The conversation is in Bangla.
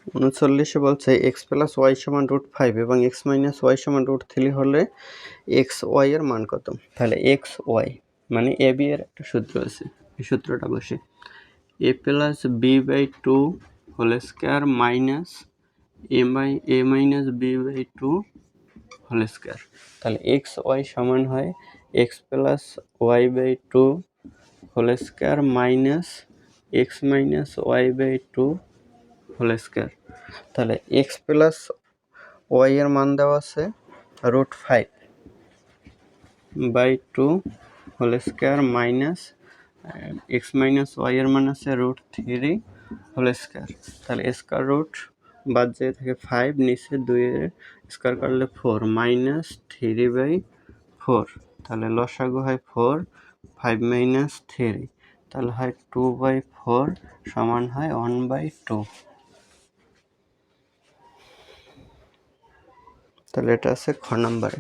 39 বলছে এক্স প্লাস ওয়াই সমান √5 এবং এক্স মাইনাস ওয়াই সমান √3 হলে এক্স ওয়াই এর মান কত? তাহলে এক্স ওয়াই মানে এ বি এর একটা সূত্র আছে, এই সূত্রটা বসে A plus B by 2 whole square minus A minus B by 2 whole square. তাহলে এক্স ওয়াই সমান হয় X plus Y by 2 whole square minus X minus Y by 2 whole square. তাহলে এক্স প্লাস ওয়াই এর মান দেওয়া আছে √5 by 2 whole square minus X minus Y এর মান আছে √3 হোল স্কোয়ার। তাহলে স্কোয়ার রুট বাদ যেয়ে থাকে 5, নিচে 2 এর স্কোয়ার করলে 4 মাইনাস 3/4। তাহলে লসাগু হয় 4, 5 মাইনাস 3 তাহলে হয় 2/4 সমান হয় 1/2। তাহলে এটা আছে খ নম্বরে।